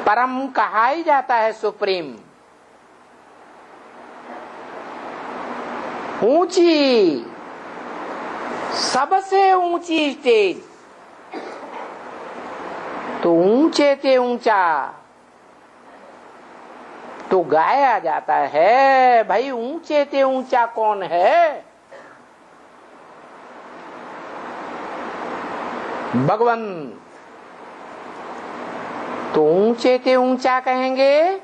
परम कहा ही जाता है सुप्रीम। ऊंची, सबसे ऊंची स्टेज, तो ऊंचे से ऊंचा तो गाया जाता है। भाई ऊंचे से ऊंचा कौन है? भगवान। तो ऊंचे से ऊंचा कहेंगे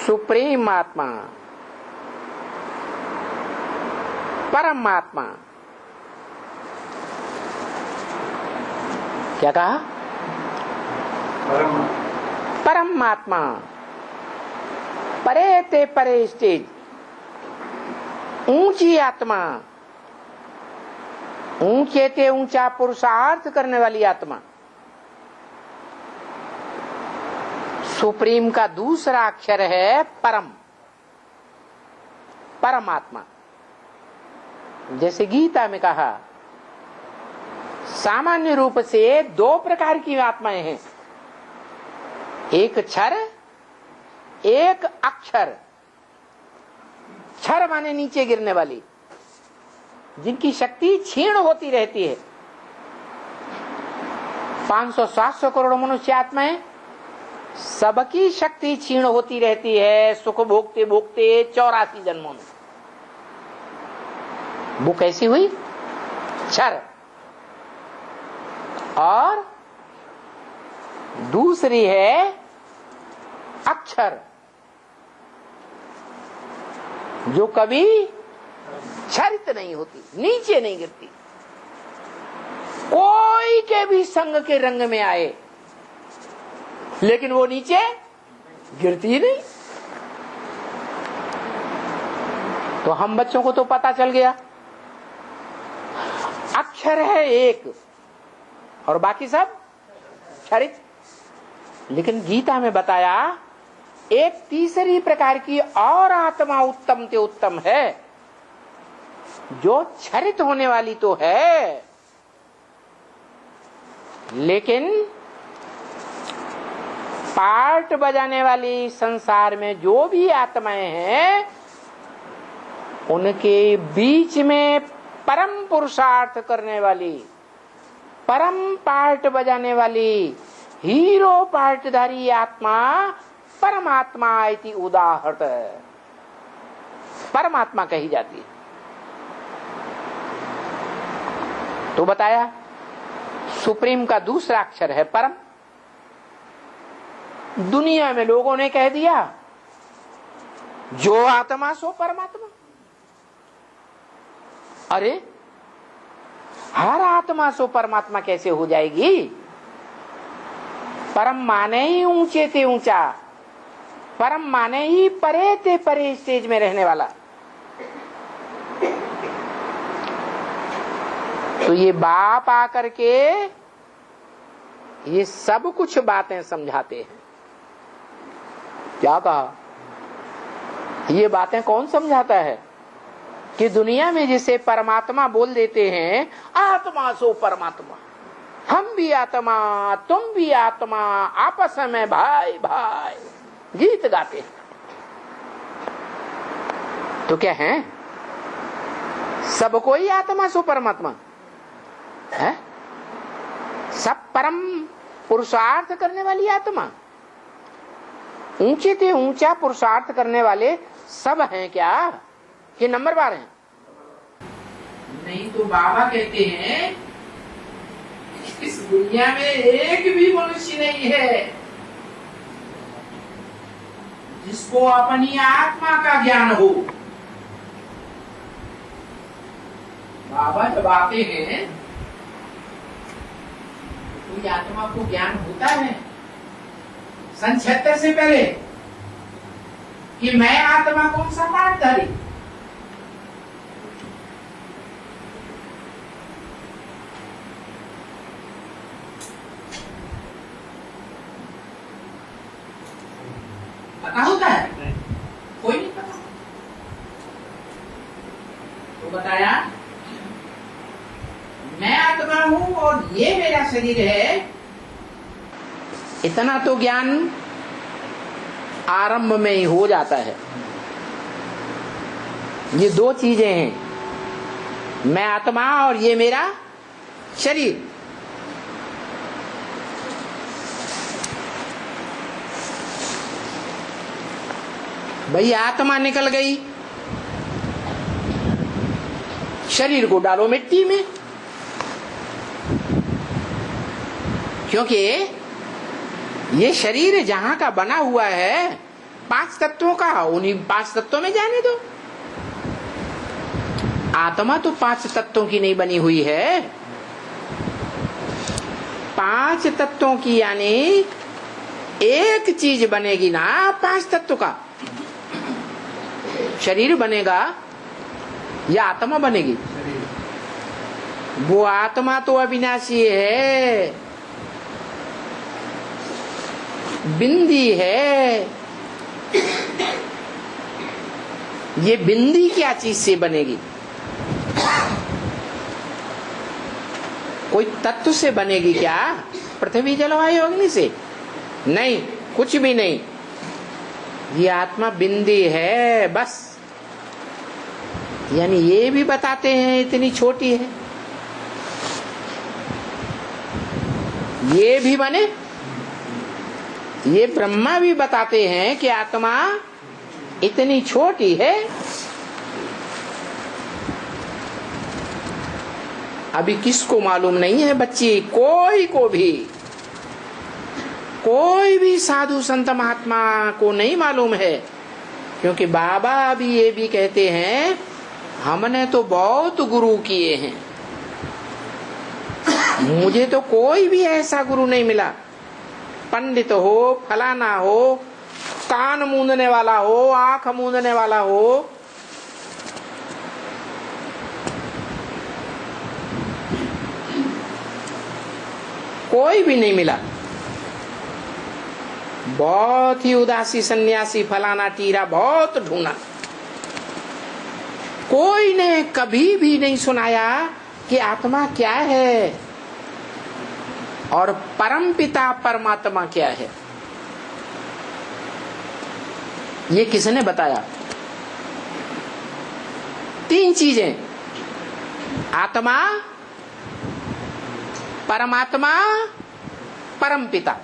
सुप्रीम आत्मा, परमात्मा। क्या कहा? परमात्मा। परे ते परे स्टेज, ऊंची आत्मा, ऊंचे ते ऊंचा पुरुषार्थ करने वाली आत्मा। सुप्रीम का दूसरा अक्षर है परम, परमात्मा। जैसे गीता में कहा, सामान्य रूप से दो प्रकार की आत्माएं हैं, एक क्षर, एक अक्षर। क्षर माने नीचे गिरने वाली, जिनकी शक्ति क्षीण होती रहती है। 500-700 करोड़ मनुष्य आत्माएं, सबकी शक्ति क्षीण होती रहती है सुख भोगते भोगते 84 जन्मों में। वो कैसी हुई? क्षर। और दूसरी है अक्षर, जो कभी क्षरित नहीं होती, नीचे नहीं गिरती। कोई के भी संग के रंग में आए, लेकिन वो नीचे गिरती ही नहीं। तो हम बच्चों को तो पता चल गया, अक्षर है एक और बाकी सब क्षरित। लेकिन गीता में बताया एक तीसरी प्रकार की और आत्मा उत्तम से उत्तम है, जो क्षरित होने वाली तो है, लेकिन पार्ट बजाने वाली संसार में जो भी आत्माएं हैं, उनके बीच में परम पुरुषार्थ करने वाली, परम पार्ट बजाने वाली, हीरो पार्टधारी आत्मा परमात्मा इति उदाहृत, परमात्मा कही जाती है। तो बताया सुप्रीम का दूसरा अक्षर है परम। दुनिया में लोगों ने कह दिया जो आत्मा सो परमात्मा। अरे हर आत्मा सो परमात्मा कैसे हो जाएगी? परम माने ही ऊंचे से ऊंचा, परम माने ही परे ते परे स्टेज में रहने वाला। तो ये बाप आकर के ये सब कुछ बातें समझाते हैं। क्या कहा? ये बातें कौन समझाता है? कि दुनिया में जिसे परमात्मा बोल देते हैं, आत्मा सो परमात्मा, हम भी आत्मा तुम भी आत्मा, आपस में भाई भाई गीत गाते हैं। तो क्या है? सबको ही आत्मा सो परमात्मा है, सब परम पुरुषार्थ करने वाली आत्मा, ऊंचे से ऊंचा पुरुषार्थ करने वाले सब हैं क्या? कि नंबरवार हैं? नहीं तो बाबा कहते हैं इस दुनिया में एक भी मनुष्य नहीं है जिसको अपनी आत्मा का ज्ञान हो। बाबा जब आते हैं तो आत्मा को ज्ञान होता है सन 76 से पहले कि मैं आत्मा कौन सा पाठधारी। पता होता है? कोई नहीं पता। तो बताया मैं आत्मा हूं और ये मेरा शरीर है, इतना तो ज्ञान आरंभ में ही हो जाता है। ये दो चीजें हैं, मैं आत्मा और ये मेरा शरीर। भाई आत्मा निकल गई, शरीर को डालो मिट्टी में, क्योंकि ये शरीर जहां का बना हुआ है 5 तत्वों का, उन्हीं 5 तत्वों में जाने दो। आत्मा तो 5 तत्वों की नहीं बनी हुई है, 5 तत्वों की, यानी एक चीज बनेगी ना 5 तत्व का। शरीर बनेगा या आत्मा बनेगी? वो आत्मा तो अविनाशी है, बिंदी है। ये बिंदी क्या चीज से बनेगी? कोई तत्व से बनेगी क्या? पृथ्वी जलवायु अग्नि से? नहीं, कुछ भी नहीं। ये आत्मा बिंदी है बस। यानी ये भी बताते हैं इतनी छोटी है, ये भी बने, ये ब्रह्मा भी बताते हैं कि आत्मा इतनी छोटी है। अभी किसको मालूम नहीं है बच्ची? कोई भी साधु संत महात्मा को नहीं मालूम है, क्योंकि बाबा अभी ये भी कहते हैं हमने तो बहुत गुरु किए हैं, मुझे तो कोई भी ऐसा गुरु नहीं मिला। पंडित हो, फलाना हो, कान मूंदने वाला हो, आंख मूंदने वाला हो, कोई भी नहीं मिला। बहुत ही उदासी सन्यासी फलाना टीरा बहुत ढूंढा, कोई ने कभी भी नहीं सुनाया कि आत्मा क्या है और परमपिता परमात्मा क्या है। ये किसने बताया? 3 चीजें, आत्मा, परमात्मा, परमपिता।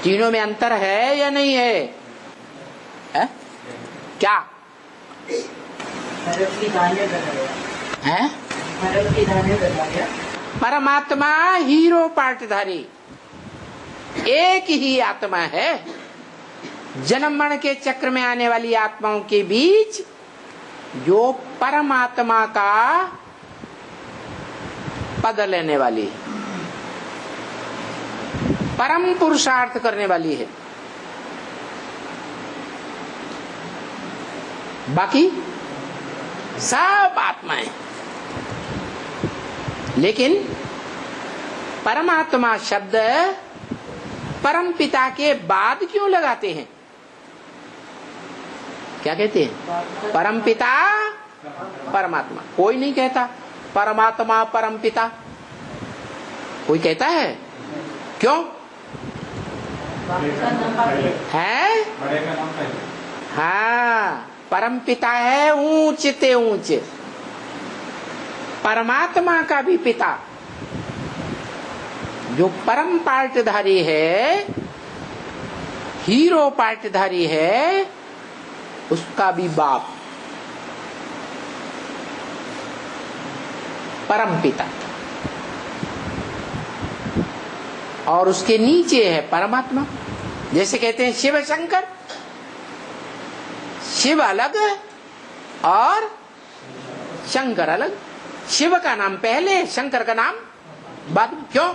तीनों में अंतर है या नहीं है? क्या है? परमात्मा हीरो पार्टधारी एक ही आत्मा है। जन्म मरण के चक्र में आने वाली आत्माओं के बीच जो परमात्मा का पद लेने वाली है, परम पुरुषार्थ करने वाली है। बाकी सब आत्माएं। लेकिन परमात्मा शब्द परम पिता के बाद क्यों लगाते हैं? क्या कहते हैं? परम पिता परमात्मा। कोई नहीं कहता परमात्मा परम पिता, कोई कहता है? क्यों है? हाँ, परम पिता है ऊंच ते ऊंच, परमात्मा का भी पिता जो परम पार्टधारी है, हीरो पार्टधारी है, उसका भी बाप परम पिता, और उसके नीचे है परमात्मा। जैसे कहते हैं शिव शंकर, शिव अलग और शंकर अलग। शिव का नाम पहले, शंकर का नाम बाद में। क्यों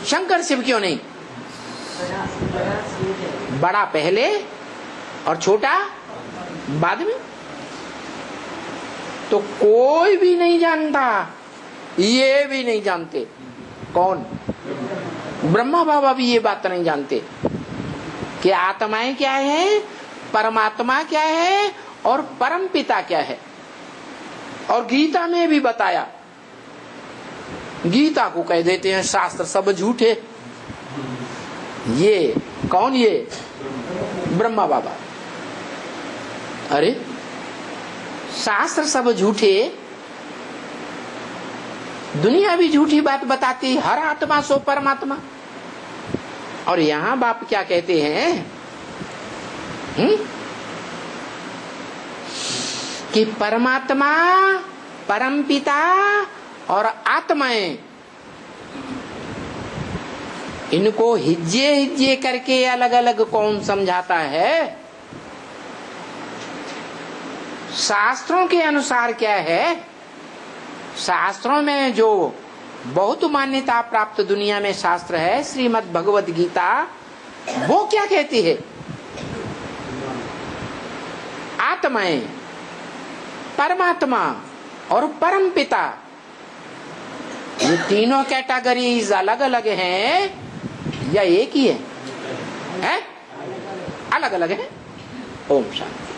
शंकर शिव क्यों नहीं? बड़ा पहले और छोटा बाद में। तो कोई भी नहीं जानता, ये भी नहीं जानते। कौन? ब्रह्मा बाबा भी ये बात नहीं जानते कि आत्माएं क्या है, परमात्मा क्या है और परम पिता क्या है। और गीता में भी बताया। गीता को कह देते हैं शास्त्र सब झूठे, ये कौन? ये ब्रह्मा बाबा। अरे शास्त्र सब झूठे, दुनिया भी झूठी बात बताती, हर आत्मा सो परमात्मा। और यहां बाप क्या कहते हैं कि परमात्मा, परमपिता और आत्माएं, इनको हिज्जे हिज्जे करके अलग अलग कौन समझाता है? शास्त्रों के अनुसार क्या है? शास्त्रों में जो बहुत मान्यता प्राप्त दुनिया में शास्त्र है, श्रीमद् भगवत गीता, वो क्या कहती है? आत्माएं, परमात्मा और परमपिता, ये तीनों कैटेगरीज अलग अलग हैं या एक ही है? अलग अलग है। ओम शांति।